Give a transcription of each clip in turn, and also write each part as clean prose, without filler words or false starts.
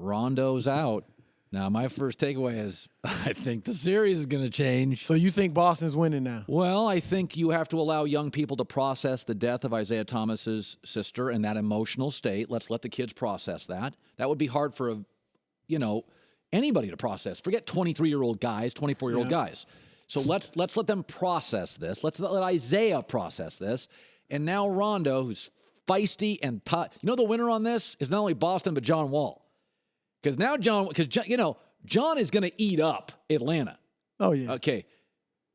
Rondo's out. Now, my first takeaway is I think the series is going to change. So you think Boston's winning now? Well, I think you have to allow young people to process the death of Isaiah Thomas's sister and that emotional state. Let's let the kids process that. That would be hard for anybody to process. Forget 23-year-old guys, 24-year-old guys. So let's let them process this. Let's let Isaiah process this. And now Rondo, who's feisty and the winner on this is not only Boston but John Wall. Because now John is going to eat up Atlanta. Oh, yeah. Okay.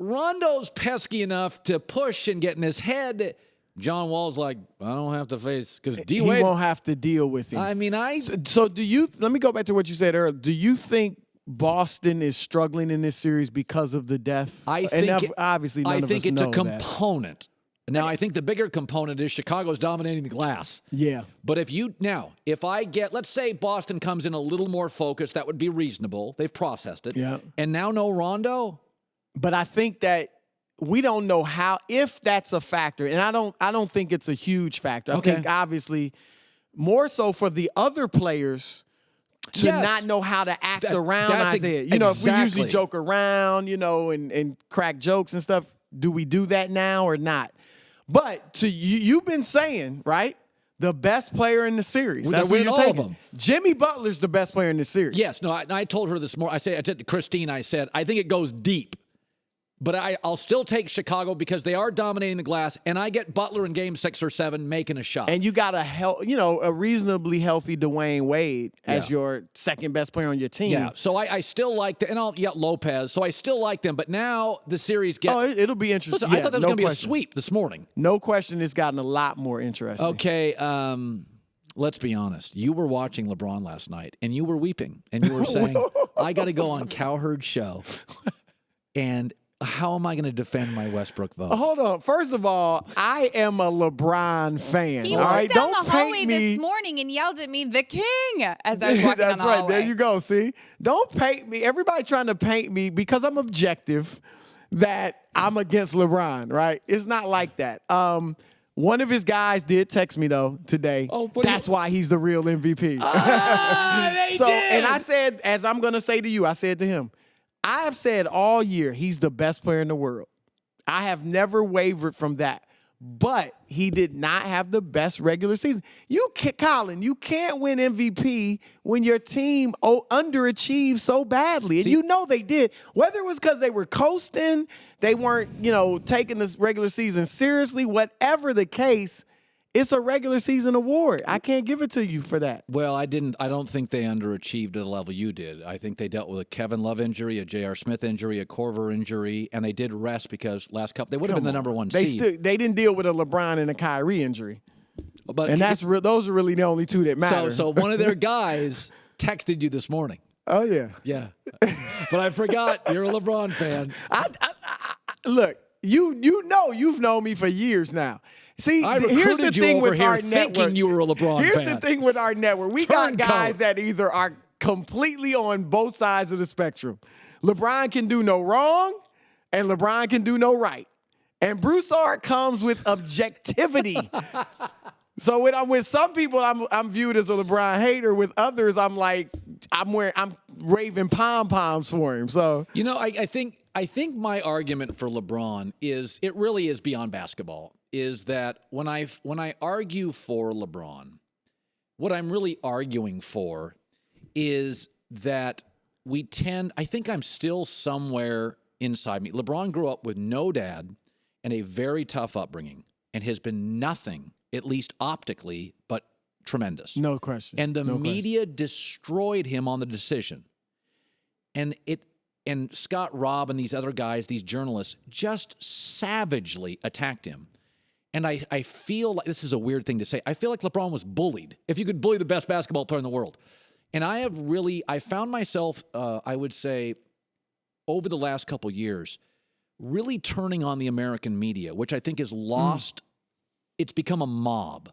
Rondo's pesky enough to push and get in his head. John Wall's like, I don't have to face, because D-Wade. He won't have to deal with him. I mean, So do you, let me go back to what you said earlier. Do you think Boston is struggling in this series because of the death? Obviously none of us know it's a that. component. Now, I think the bigger component is Chicago's dominating the glass. Yeah. But if I get, let's say Boston comes in a little more focused, that would be reasonable. They've processed it. Yeah. And now no Rondo. But I think that we don't know if that's a factor. And I don't think it's a huge factor. I think obviously more so for the other players to not know how to act around Isaiah. If we usually joke around, and crack jokes and stuff, do we do that now or not? But you've been saying, right, the best player in the series. That's what you're taking. All of them. Jimmy Butler's the best player in the series. Yes. No, I told her this morning. I said to Kristine, I think it goes deep. But I'll still take Chicago because they are dominating the glass, and I get Butler in Game 6 or 7 making a shot. And you got a reasonably healthy Dwayne Wade as your second best player on your team. Yeah, so I still like them, and Lopez. So I still like them, but now the series gets. Oh, it'll be interesting. Listen, I thought there was going to be a sweep this morning. No question, it's gotten a lot more interesting. Okay, let's be honest. You were watching LeBron last night, and you were weeping, and you were saying, "I got to go on Cowherd's show," and. How am I going to defend my Westbrook vote? Hold on. First of all, I am a LeBron fan. He all walked right? down Don't the hallway paint me. this morning and yelled at me, "The King," as I was walking down the hallway. That's right. There you go. See? Don't paint me. Everybody trying to paint me because I'm objective that I'm against LeBron, right? It's not like that. One of his guys did text me, though, today. Oh, that's why he's the real MVP. And I said, as I'm going to say to you, I said to him, I have said all year he's the best player in the world. I have never wavered from that. But he did not have the best regular season. Colin, you can't win MVP when your team underachieved so badly. And they did. Whether it was because they were coasting, they weren't, taking this regular season seriously, whatever the case, it's a regular season award. I can't give it to you for that. Well, I don't think they underachieved to the level you did. I think they dealt with a Kevin Love injury, a J.R. Smith injury, a Korver injury, and they did rest because last couple they would have been the number one seed. They didn't deal with a LeBron and a Kyrie injury. Those are really the only two that matter. So one of their guys texted you this morning. Oh, yeah. Yeah. But I forgot you're a LeBron fan. Look, you've known me for years now. See, here's the thing with our network. Thinking you were a LeBron fan. Here's the thing with our network. We got guys that either are completely on both sides of the spectrum. LeBron can do no wrong, and LeBron can do no right. And Broussard comes with objectivity. So with some people, I'm viewed as a LeBron hater. With others, I'm waving pom-poms for him. So I think my argument for LeBron is it really is beyond basketball. Is that when I argue for LeBron, what I'm really arguing for is that I think I'm still somewhere inside me. LeBron grew up with no dad and a very tough upbringing and has been nothing, at least optically, but tremendous. No question. And the media destroyed him on the decision. And Scott Robb and these other guys, these journalists, just savagely attacked him. And I feel like, this is a weird thing to say, I feel like LeBron was bullied, if you could bully the best basketball player in the world. And I found myself, I would say, over the last couple years, really turning on the American media, which I think is lost. It's become a mob.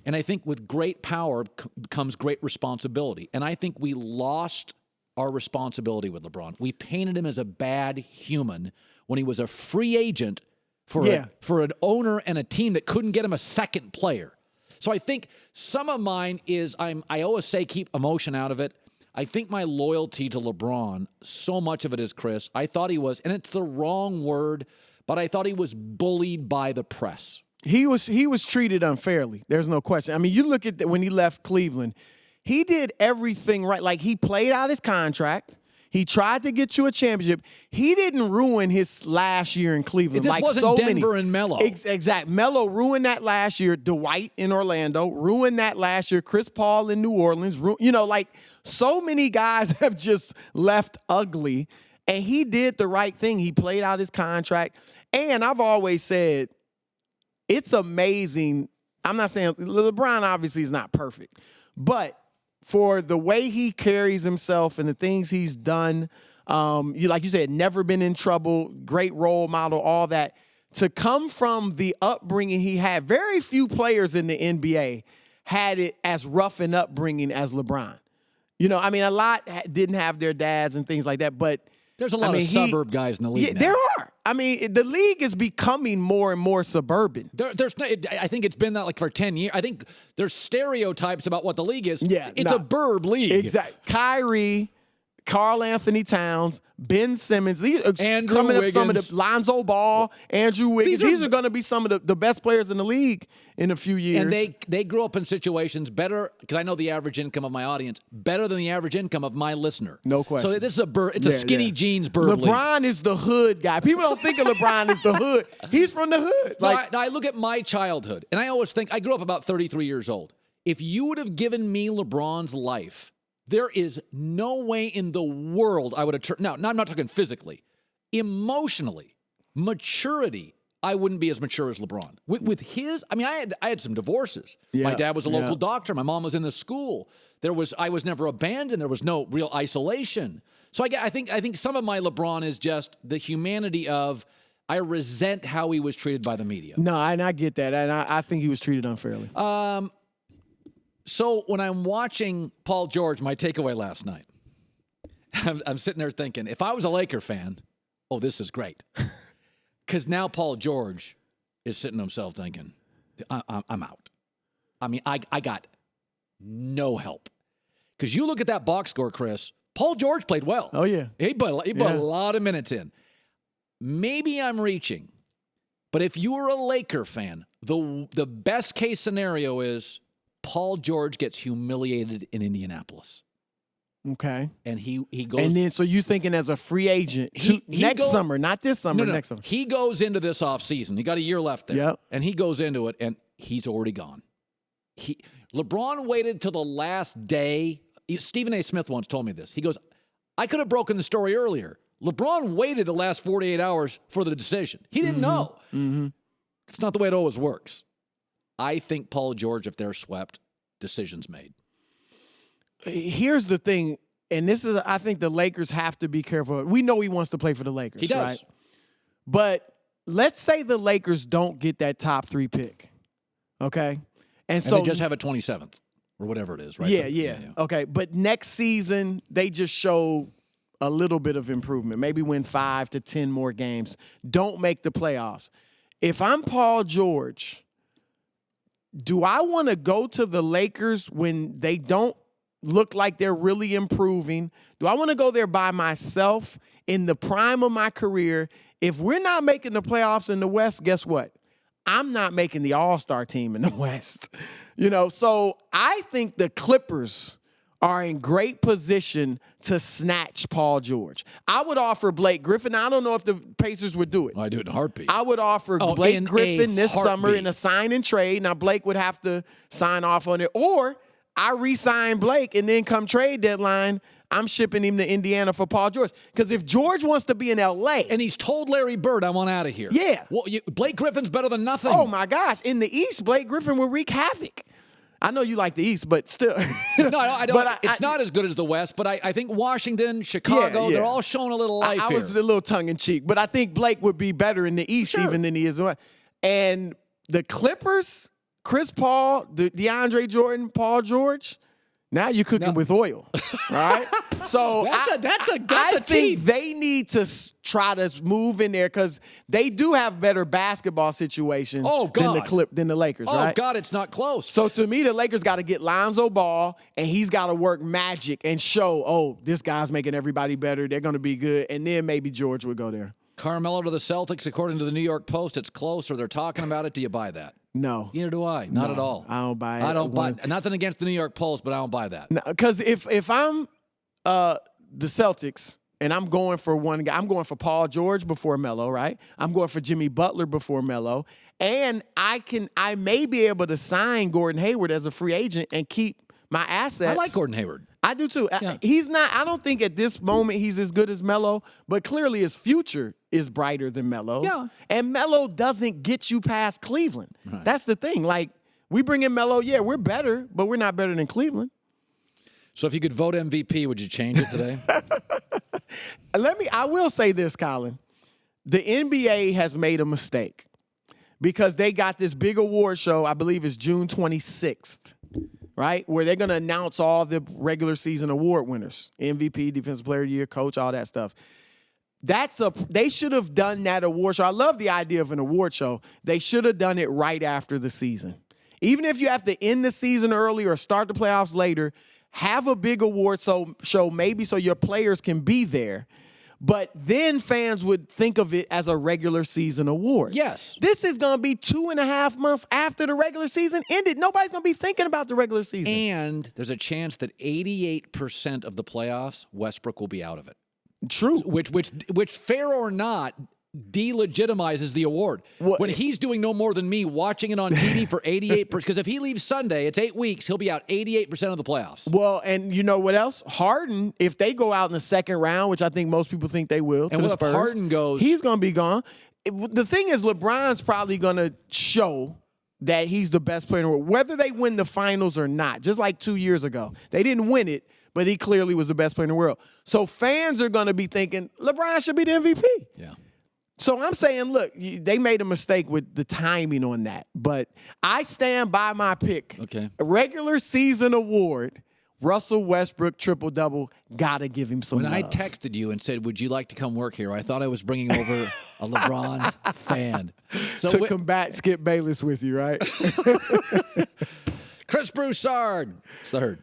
And I think with great power comes great responsibility. And I think we lost our responsibility with LeBron. We painted him as a bad human when he was a free agent for an owner and a team that couldn't get him a second player. So I think some of mine is I always say keep emotion out of it. I think my loyalty to LeBron, so much of it is Chris. I thought he was, and it's the wrong word, but I thought he was bullied by the press. He was treated unfairly. There's no question. I mean, you look at when he left Cleveland, he did everything right. Like, he played out his contract. He tried to get you a championship. He didn't ruin his last year in Cleveland. This like wasn't so Denver many. and Melo. Exact. Melo ruined that last year. Dwight in Orlando ruined that last year. Chris Paul in New Orleans. Like, so many guys have just left ugly. And he did the right thing. He played out his contract. And I've always said, it's amazing. I'm not saying LeBron obviously is not perfect, but for the way he carries himself and the things he's done, like you said, never been in trouble, great role model, all that. To come from the upbringing he had, very few players in the NBA had it as rough an upbringing as LeBron. A lot didn't have their dads and things like that, but there's a lot of suburb guys in the league now. There are. The league is becoming more and more suburban. I think it's been that like for 10 years. I think there's stereotypes about what the league is. Yeah, it's a burb league. Exactly. Kyrie, Karl Anthony Towns, Ben Simmons, these are Andrew coming Wiggins. up some of the Lonzo Ball, Andrew Wiggins. These are going to be some of the best players in the league in a few years. And they grew up in situations better, because I know the average income of my audience, better than the average income of my listener. No question. So this is a skinny jeans burb league. LeBron is the hood guy. People don't think of LeBron as the hood. He's from the hood. I look at my childhood, and I always think, I grew up about 33 years old. If you would have given me LeBron's life, there is no way in the world I would have turned. Now, I'm not talking physically. Emotionally, maturity, I wouldn't be as mature as LeBron. With his, I had some divorces. Yeah, My dad was a local doctor. My mom was in the school. I was never abandoned. There was no real isolation. So I think some of my LeBron is just the humanity of, I resent how he was treated by the media. No, and I get that. And I think he was treated unfairly. So when I'm watching Paul George, my takeaway last night, I'm sitting there thinking, if I was a Laker fan, this is great. Because now Paul George is sitting to himself thinking, I'm out. I got no help. Because you look at that box score, Chris, Paul George played well. Oh, yeah. He put a lot of minutes in. Maybe I'm reaching, but if you were a Laker fan, the best case scenario is Paul George gets humiliated in Indianapolis. Okay. And he goes. And then, so you thinking as a free agent next summer, not this summer, next summer. He goes into this offseason. He got a year left there. Yep. And he goes into it, and he's already gone. LeBron waited till the last day. Stephen A. Smith once told me this. He goes, I could have broken the story earlier. LeBron waited the last 48 hours for the decision. He didn't know. Mm-hmm. It's not the way it always works. I think Paul George, if they're swept, decisions made. Here's the thing, and this is, I think the Lakers have to be careful. We know he wants to play for the Lakers. He does. Right? But let's say the Lakers don't get that top 3 pick. Okay? And so they just have a 27th or whatever it is, right? Yeah. Okay, but next season, they just show a little bit of improvement. Maybe win 5 to 10 more games. Don't make the playoffs. If I'm Paul George, do I want to go to the Lakers when they don't look like they're really improving? Do I want to go there by myself in the prime of my career? If we're not making the playoffs in the West, guess what? I'm not making the All-Star team in the West. So I think the Clippers are in great position to snatch Paul George. I would offer Blake Griffin. I don't know if the Pacers would do it. I do it in a heartbeat. I would offer Blake Griffin this summer in a sign and trade. Now, Blake would have to sign off on it. Or I re-sign Blake, and then come trade deadline, I'm shipping him to Indiana for Paul George. Because if George wants to be in L.A. And he's told Larry Bird, I want out of here. Yeah. Well, Blake Griffin's better than nothing. Oh, my gosh. In the East, Blake Griffin will wreak havoc. I know you like the East, but still. No, I don't. But it's not as good as the West, but I think Washington, Chicago, they're all showing a little life I here. was a little tongue-in-cheek, but I think Blake would be better in the East even than he is in the West. And the Clippers, Chris Paul, DeAndre Jordan, Paul George, Now you're cooking with oil, right? So that's a I think team. they need to try to move in there because they do have better basketball situations than the Lakers, right? Oh, God, it's not close. So to me, the Lakers got to get Lonzo Ball, and he's got to work magic and show, oh, this guy's making everybody better. They're going to be good. And then maybe George would go there. Carmelo to the Celtics, according to the New York Post, it's close, or they're talking about it. Do you buy that? No. Neither do I. Not at all. I don't buy it. I don't buy. Nothing against the New York Post, but I don't buy that. Because if I'm the Celtics and I'm going for one guy, I'm going for Paul George before Melo, right? I'm going for Jimmy Butler before Melo, and I may be able to sign Gordon Hayward as a free agent and keep my assets. I like Gordon Hayward. I do too. Yeah. He's not. I don't think at this moment he's as good as Melo, but clearly his future is brighter than Melo's. Yeah. And Melo doesn't get you past Cleveland. Right. That's the thing. Like, we bring in Melo, yeah, we're better, but we're not better than Cleveland. So if you could vote MVP, would you change it today? I will say this, Colin. The NBA has made a mistake because they got this big award show, I believe it's June 26th, right? Where they're going to announce all the regular season award winners, MVP, Defensive Player of the Year, Coach, all that stuff. They should have done that award show. I love the idea of an award show. They should have done it right after the season. Even if you have to end the season early or start the playoffs later, have a big award show maybe so your players can be there. But then fans would think of it as a regular season award. Yes. This is going to be 2.5 months after the regular season ended. Nobody's going to be thinking about the regular season. And there's a chance that 88% of the playoffs, Westbrook will be out of it. True. Which fair or not, delegitimizes the award. When he's doing no more than me watching it on TV for 88%, because if he leaves Sunday, it's 8 weeks, he'll be out 88% of the playoffs. Well, and you know what else? Harden, if they go out in the second round, which I think most people think they will, and what if Harden goes? He's going to be gone. The thing is, LeBron's probably going to show that he's the best player in the world, whether they win the finals or not, just like 2 years ago. They didn't win it, but he clearly was the best player in the world. So fans are going to be thinking, LeBron should be the MVP. Yeah. So I'm saying, look, they made a mistake with the timing on that. But I stand by my pick. Okay. A regular season award, Russell Westbrook triple-double, got to give him some When love. I texted you and said, would you like to come work here, I thought I was bringing over a LeBron fan. So to combat Skip Bayless with you, right? Chris Broussard. It's the Herd.